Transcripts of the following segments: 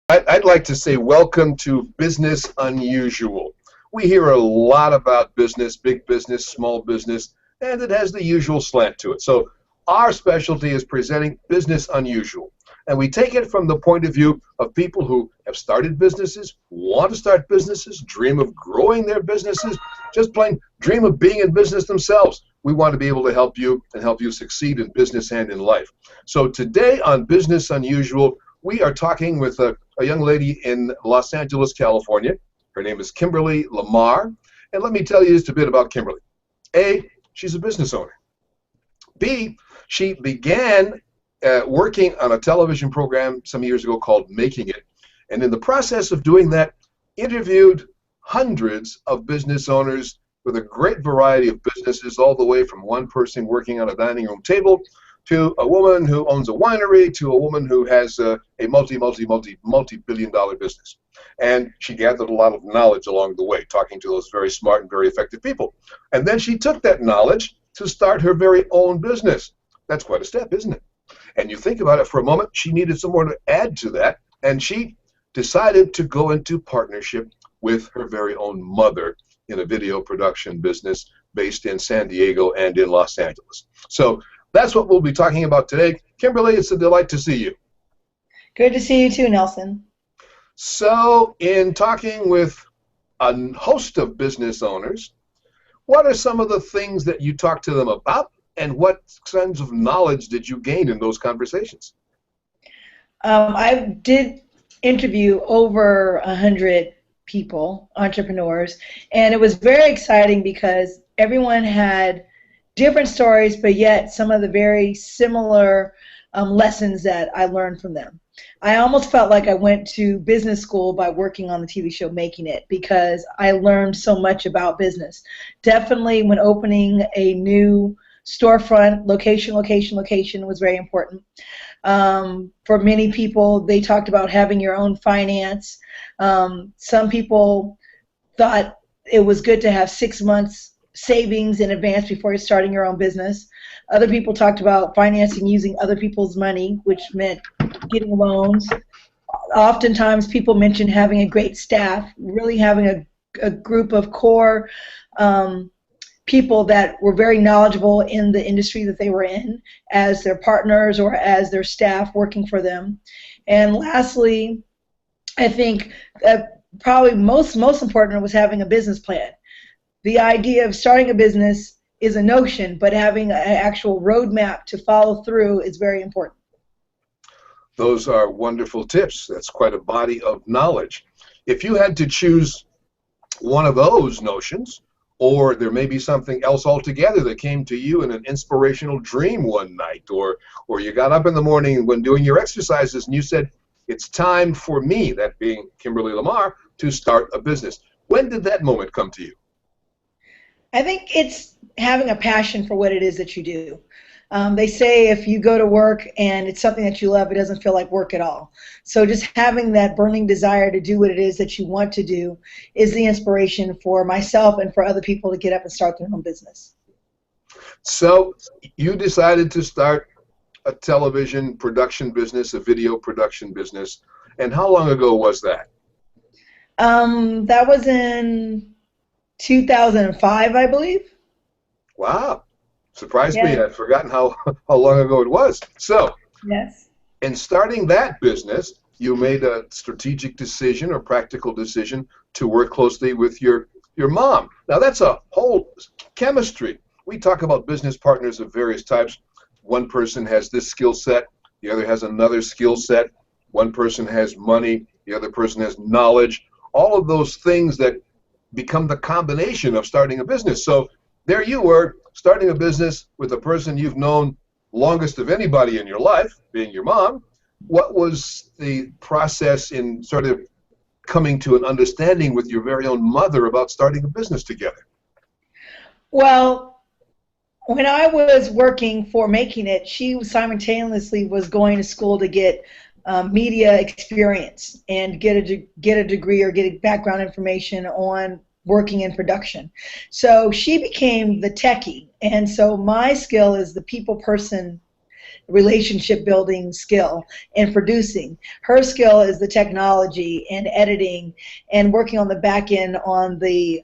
I'd like to say welcome to Business Unusual. We hear a lot about business, big business, small business, and it has the usual slant to it. So our specialty is presenting Business Unusual. And we take it from the point of view of people who have started businesses, want to start businesses, dream of growing their businesses, just plain dream of being in business themselves. We want to be able to help you and help you succeed in business and in life. So today on Business Unusual, we are talking with a young lady in Los Angeles, California. Her name is Kimberly Lamar. And let me tell you just a bit about Kimberly. A, she's a business owner. B, she began working on a television program some years ago called Making It. And in the process of doing that, interviewed hundreds of business owners with a great variety of businesses, all the way from one person working on a dining room table to a woman who owns a winery, to a woman who has a multi-billion dollar business. And she gathered a lot of knowledge along the way, talking to those very smart and very effective people. And then she took that knowledge to start her very own business. That's quite a step, isn't it? And you think about it for a moment, she needed someone to add to that, and she decided to go into partnership with her very own mother in a video production business based in San Diego and in Los Angeles. So that's what we'll be talking about today. Kimberly, it's a delight to see you. Good to see you too, Nelson. So in talking with a host of business owners, what are some of the things that you talk to them about, and what kinds of knowledge did you gain in those conversations? I did interview over 100 people, entrepreneurs, and it was very exciting because everyone had different stories, but yet some of the very similar lessons that I learned from them. I almost felt like I went to business school by working on the TV show Making It, because I learned so much about business. Definitely when opening a new storefront, location was very important. For many people, they talked about having your own finance. Some people thought it was good to have 6 months savings in advance before you're starting your own business. Other people talked about financing using other people's money, which meant getting loans. Oftentimes people mentioned having a great staff, really having a group of core people that were very knowledgeable in the industry that they were in as their partners or as their staff working for them. And lastly, I think that probably most important was having a business plan. The idea of starting a business is a notion, but having an actual roadmap to follow through is very important. Those are wonderful tips. That's quite a body of knowledge. If you had to choose one of those notions, or there may be something else altogether that came to you in an inspirational dream one night, or you got up in the morning when doing your exercises and you said, it's time for me, that being Kimberly Lamar, to start a business. When did that moment come to you? I think it's having a passion for what it is that you do. They say if you go to work and it's something that you love, it doesn't feel like work at all. So just having that burning desire to do what it is that you want to do is the inspiration for myself and for other people to get up and start their own business. So you decided to start a television production business, a video production business, and how long ago was that? That was in 2005, I believe. Wow. Surprised me. I'd forgotten how long ago it was. So, yes, in starting that business, you made a strategic decision or practical decision to work closely with your mom. Now, that's a whole chemistry. We talk about business partners of various types. One person has this skill set, the other has another skill set. One person has money, the other person has knowledge. All of those things that become the combination of starting a business. So there you were, starting a business with the person you've known longest of anybody in your life, being your mom. What was the process in sort of coming to an understanding with your very own mother about starting a business together? Well, when I was working for Making It, she simultaneously was going to school to get media experience and get a degree or get background information on working in production. So she became the techie, and so my skill is the people person relationship building skill and producing. Her skill is the technology and editing and working on the back end on the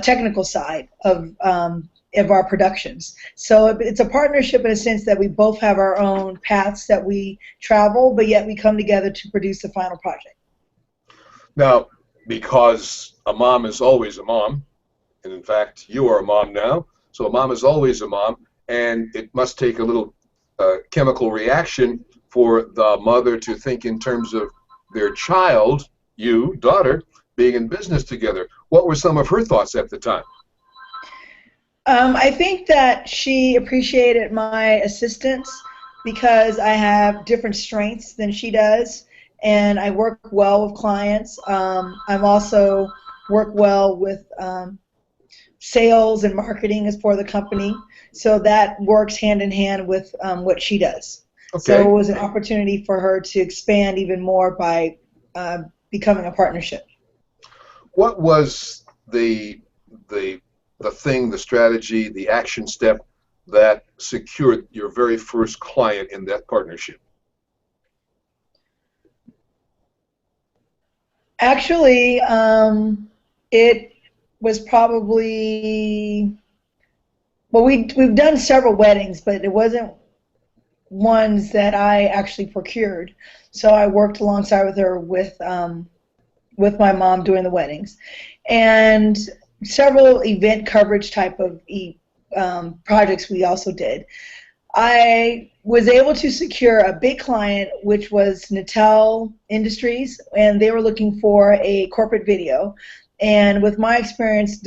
technical side of our productions. So it's a partnership in a sense that we both have our own paths that we travel, but yet we come together to produce the final project. Now, because a mom is always a mom, and in fact, you are a mom now, so a mom is always a mom, and it must take a little chemical reaction for the mother to think in terms of their child, you, daughter, being in business together. What were some of her thoughts at the time? I think that she appreciated my assistance because I have different strengths than she does, and I work well with clients. I'm also work well with sales and marketing as for the company, so that works hand in hand with what she does. Okay. So it was an opportunity for her to expand even more by becoming a partnership. What was the thing, the strategy, the action step that secured your very first client in that partnership? Actually, it was probably, well, we've done several weddings, but it wasn't ones that I actually procured. So I worked alongside with her with my mom doing the weddings, and several event coverage type of projects we also did. I was able to secure a big client, which was Natel Industries, and they were looking for a corporate video. And with my experience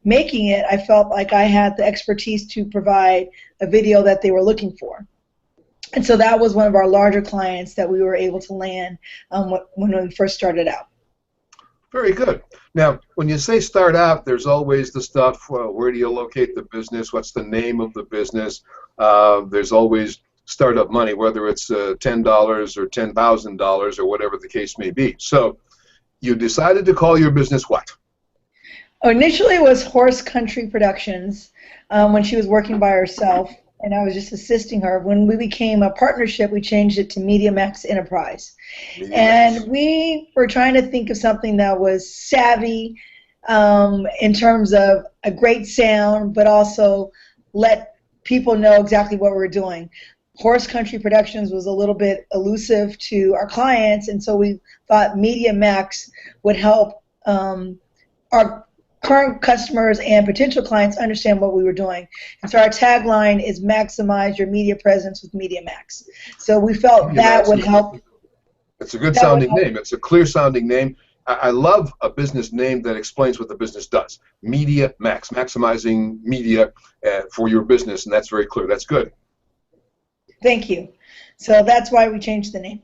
making it, I felt like I had the expertise to provide a video that they were looking for. And so that was one of our larger clients that we were able to land when we first started out. Very good. Now, when you say start out, there's always the stuff, where do you locate the business? What's the name of the business? There's always startup money, whether it's $10 or $10,000 or whatever the case may be. So you decided to call your business what? Initially, it was Horse Country Productions when she was working by herself, and I was just assisting her. When we became a partnership, we changed it to Media Max Enterprise. And we were trying to think of something that was savvy in terms of a great sound, but also let people know exactly what we're doing. Horse Country Productions was a little bit elusive to our clients, and so we thought Media Max would help our current customers and potential clients understand what we were doing. And so our tagline is maximize your media presence with Media Max. So we felt that would help. It's a good sounding name. It's a clear sounding name. I love a business name that explains what the business does. Media Max, maximizing media for your business, and that's very clear. That's good. Thank you. So that's why we changed the name.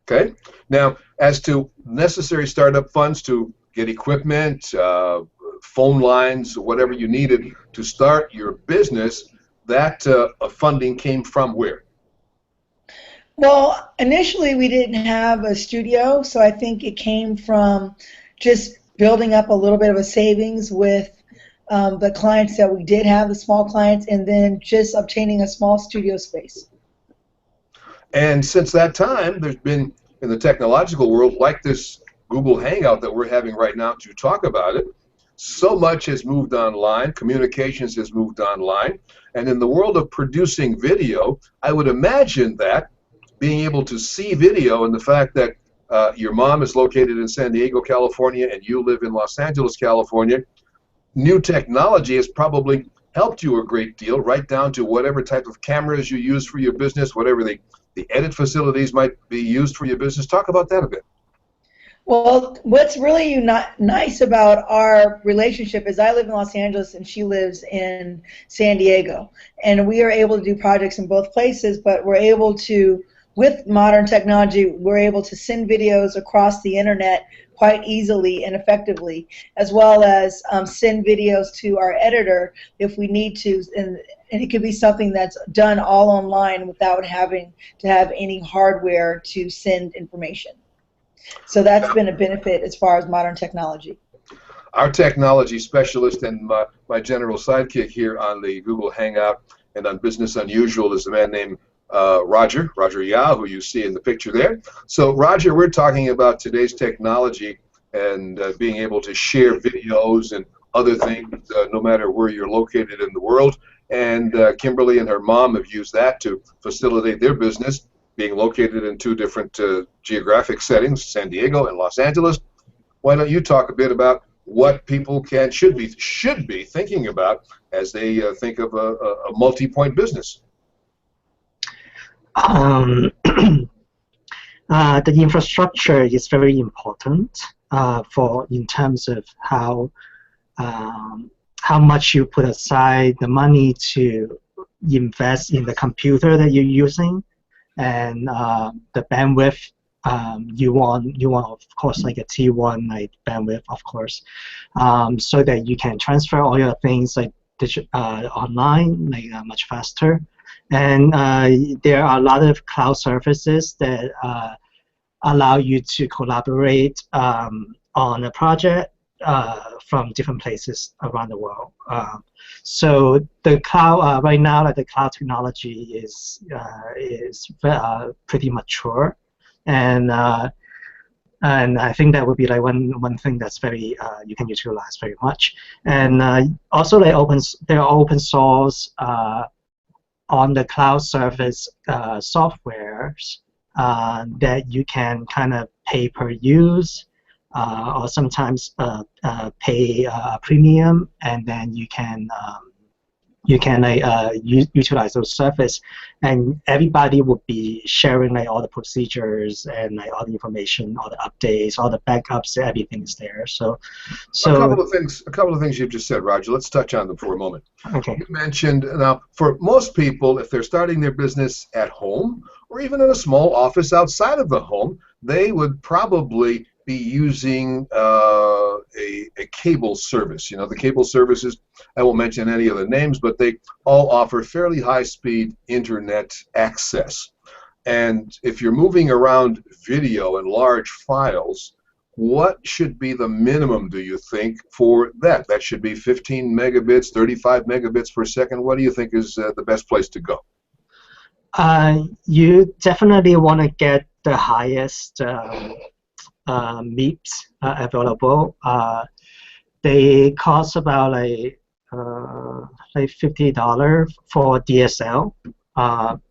Okay. Now, as to necessary startup funds to get equipment, phone lines, whatever you needed to start your business, that funding came from where? Well, initially we didn't have a studio, so I think it came from just building up a little bit of a savings with the clients that we did have, the small clients, and then just obtaining a small studio space. And since that time, there's been, in the technological world, like this Google Hangout that we're having right now to talk about it, so much has moved online, communications has moved online, and in the world of producing video, I would imagine that being able to see video and the fact that your mom is located in San Diego, California, and you live in Los Angeles, California, new technology has probably helped you a great deal, right down to whatever type of cameras you use for your business, whatever the edit facilities might be used for your business. Talk about that a bit. Well, what's really nice about our relationship is I live in Los Angeles and she lives in San Diego. And we are able to do projects in both places, but we're able to, with modern technology, we're able to send videos across the internet quite easily and effectively, as well as send videos to our editor if we need to. And it could be something that's done all online without having to have any hardware to send information. So that's been a benefit as far as modern technology. Our technology specialist and my general sidekick here on the Google Hangout and on Business Unusual is a man named Roger Yao, who you see in the picture there. So, Roger, we're talking about today's technology and being able to share videos and other things, no matter where you're located in the world. And Kimberly and her mom have used that to facilitate their business, being located in two different geographic settings, San Diego and Los Angeles. Why don't you talk a bit about what people should be thinking about as they think of a multi-point business? The infrastructure is very important for in terms of how much you put aside the money to invest in the computer that you're using, and the bandwidth you want of course like a T1 like bandwidth of course, so that you can transfer all your things like online like much faster. And there are a lot of cloud services that allow you to collaborate on a project from different places around the world. So the cloud right now, like the cloud technology is pretty mature, and I think that would be like one thing that's very you can utilize very much. And also like there are open source on the cloud service softwares that you can kind of pay per use, or sometimes pay a premium, and then you can utilize those service, and everybody would be sharing like all the procedures and like all the information, all the updates, all the backups, everything is there. So a couple of things you've just said, Roger. Let's touch on them for a moment. Okay. You mentioned, now for most people, if they're starting their business at home or even in a small office outside of the home, they would probably be using a cable service. You know, the cable services, I won't mention any of the names, but they all offer fairly high-speed internet access. And if you're moving around video and large files, what should be the minimum, do you think, for that? That should be 15 megabits, 35 megabits per second. What do you think is the best place to go? You definitely want to get the highest MIPS available. They cost about like $50 for DSL,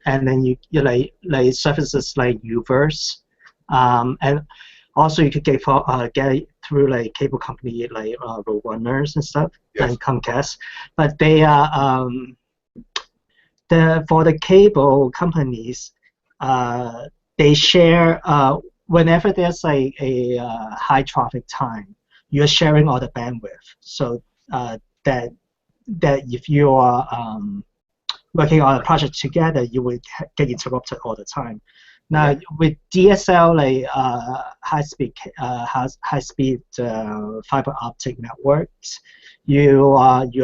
and then you like services like Uverse, and also you could get it through like cable company like Roadrunners and stuff. Yes. And Comcast, but they are for the cable companies, they share. Whenever there's like a high traffic time, you're sharing all the bandwidth. So that if you are working on a project together, you will get interrupted all the time. Now with DSL, like high speed fiber optic networks, you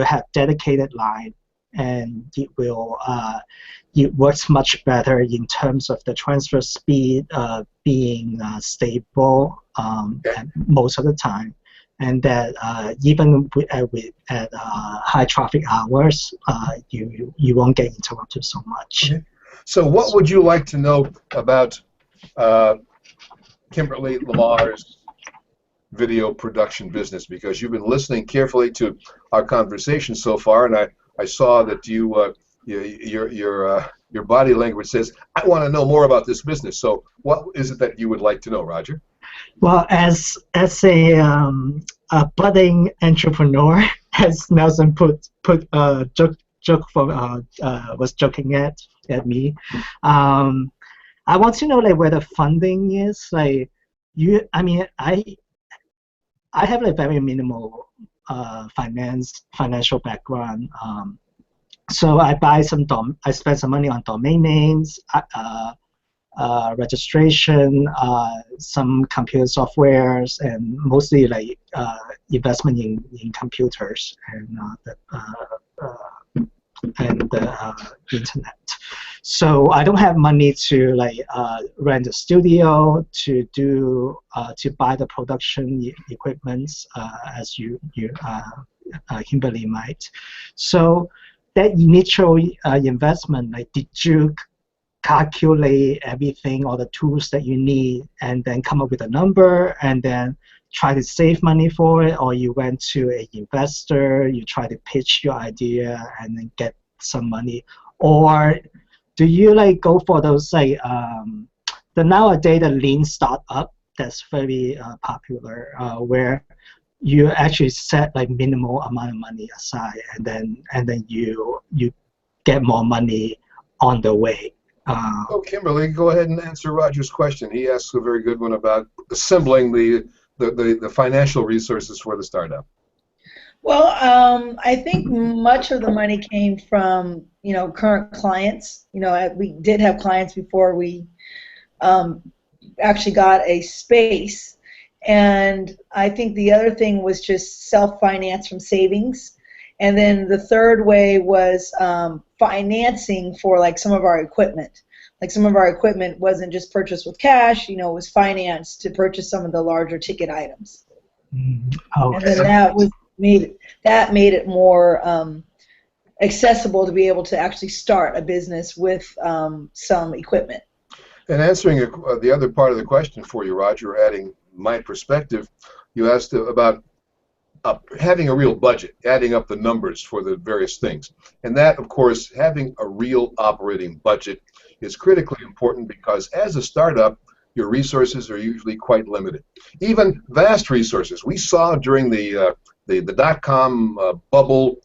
have dedicated line, and it works much better in terms of the transfer speed being stable most of the time, and that even at high traffic hours, you won't get interrupted so much. Okay. So what would you like to know about Kimberly Lamar's video production business? Because you've been listening carefully to our conversation so far, and I saw that your body language says, I want to know more about this business. So what is it that you would like to know, Roger? Well, as a budding entrepreneur, as Nelson was joking at me, I want to know like where the funding is. Like I have a very minimal financial background. So I spend some money on domain names, registration, some computer softwares, and mostly like investment in computers and the internet. So I don't have money to like rent a studio, to buy the production equipment as you Kimberly might. So that initial investment, like did you calculate everything, all the tools that you need, and then come up with a number, and then try to save money for it, or you went to an investor, you try to pitch your idea and then get some money, or do you like go for those like the nowadays the lean startup that's very popular, where you actually set like minimal amount of money aside, and then you get more money on the way. Oh, Kimberly, go ahead and answer Roger's question. He asked a very good one about assembling the financial resources for the startup. Well, I think much of the money came from, current clients. We did have clients before we actually got a space. And I think the other thing was just self-finance from savings. And then the third way was financing for like some of our equipment. Like some of our equipment wasn't just purchased with cash, it was financed to purchase some of the larger ticket items. Okay. And then that made it more accessible to be able to actually start a business with some equipment. And answering the other part of the question for you, Roger, adding my perspective, you asked about having a real budget, adding up the numbers for the various things. And that, of course, having a real operating budget is critically important, because as a startup, your resources are usually quite limited. Even vast resources. We saw during the dot-com bubble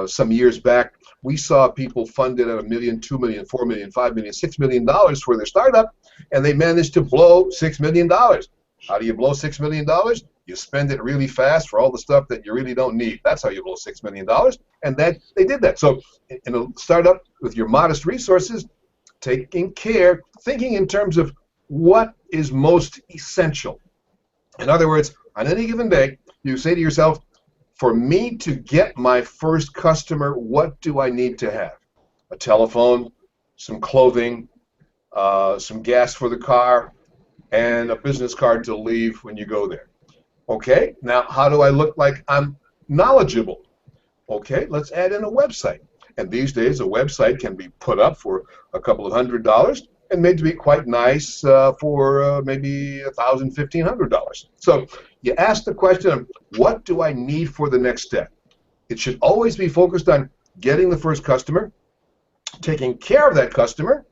some years back, we saw people funded at $1 million, $2 million, $4 million, $5 million, $6 million for their startup, and they managed to blow $6 million. How do you blow $6 million? You spend it really fast for all the stuff that you really don't need. That's how you blow $6 million, and that they did that. So in a startup with your modest resources, taking care, thinking in terms of what is most essential. In other words, on any given day, you say to yourself, for me to get my first customer, what do I need to have? A telephone, some clothing, some gas for the car, and a business card to leave when you go there. Okay, now how do I look like I'm knowledgeable? Okay, let's add in a website. And these days, a website can be put up for a couple of $100 and made to be quite nice for maybe $1,000, $1,500. So you ask the question of, what do I need for the next step? It should always be focused on getting the first customer, taking care of that customer,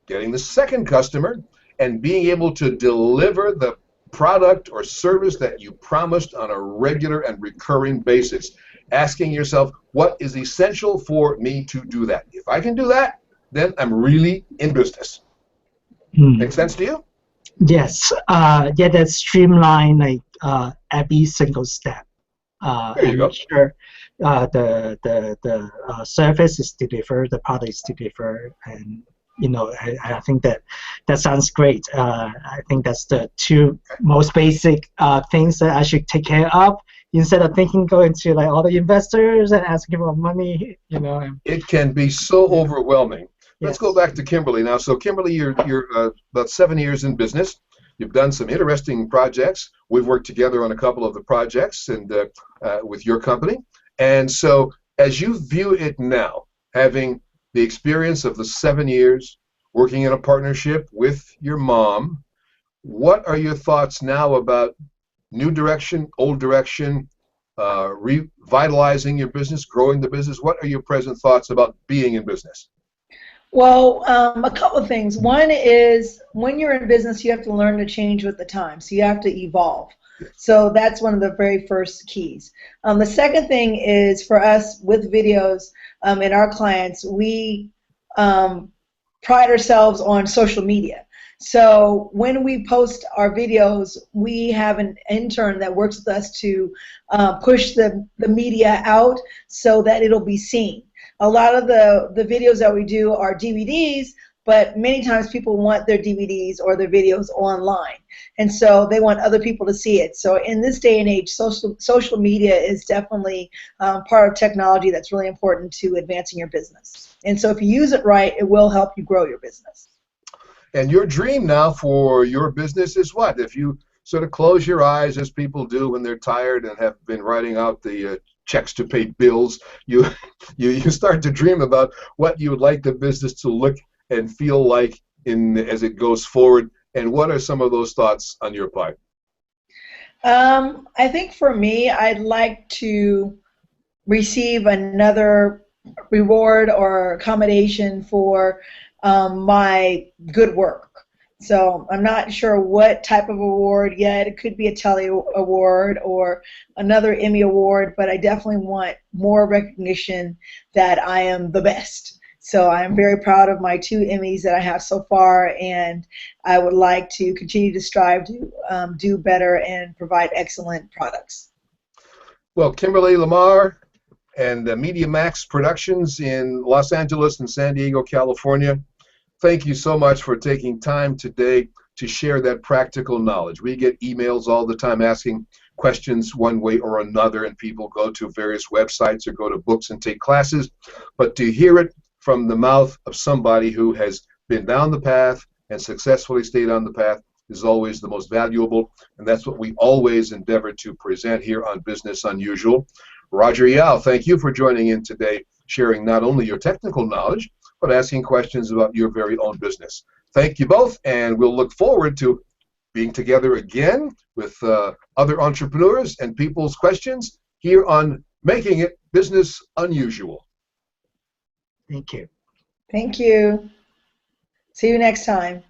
getting the second customer, and being able to deliver the product or service that you promised on a regular and recurring basis. Asking yourself, what is essential for me to do that? If I can do that, then I'm really in business. Make sense to you? Yes. Yeah, that streamline like every single step. There you go. Make sure the service is delivered, the product is delivered, and I think that sounds great. I think that's the two most basic things that I should take care of, instead of going to like all the investors and asking for money. It can be so overwhelming. Let's go back to Kimberly now. So Kimberly, you're about 7 years in business. You've done some interesting projects. We've worked together on a couple of the projects and with your company. And so as you view it now, having the experience of the 7 years working in a partnership with your mom, what are your thoughts now about new direction, old direction, revitalizing your business, growing the business? What are your present thoughts about being in business? Well, a couple of things. One is, when you're in business, you have to learn to change with the times. So you have to evolve. So that's one of the very first keys. The second thing is, for us with videos and our clients, we pride ourselves on social media. So when we post our videos, we have an intern that works with us to push the media out so that it'll be seen. A lot of the videos that we do are DVDs, but many times people want their DVDs or their videos online, and so they want other people to see it. So in this day and age, social media is definitely part of technology that's really important to advancing your business. And so if you use it right, it will help you grow your business. And your dream now for your business is what? If you sort of close your eyes, as people do when they're tired and have been writing out the checks to pay bills, you start to dream about what you would like the business to look and feel like as it goes forward? And what are some of those thoughts on your part? I think for me, I'd like to receive another reward or accommodation for my good work. So I'm not sure what type of award yet. It could be a Telly Award or another Emmy Award, but I definitely want more recognition that I am the best. So I'm very proud of my 2 Emmys that I have so far, and I would like to continue to strive to do better and provide excellent products. Well, Kimberly Lamar and Media Max Productions in Los Angeles and San Diego, California, thank you so much for taking time today to share that practical knowledge. We get emails all the time asking questions one way or another, and people go to various websites or go to books and take classes. But to hear it from the mouth of somebody who has been down the path and successfully stayed on the path is always the most valuable, and that's what we always endeavor to present here on Business Unusual. Roger Yao, thank you for joining in today, sharing not only your technical knowledge, but asking questions about your very own business. Thank you both, and we'll look forward to being together again with other entrepreneurs and people's questions here on Making It Business Unusual. Thank you. Thank you. See you next time.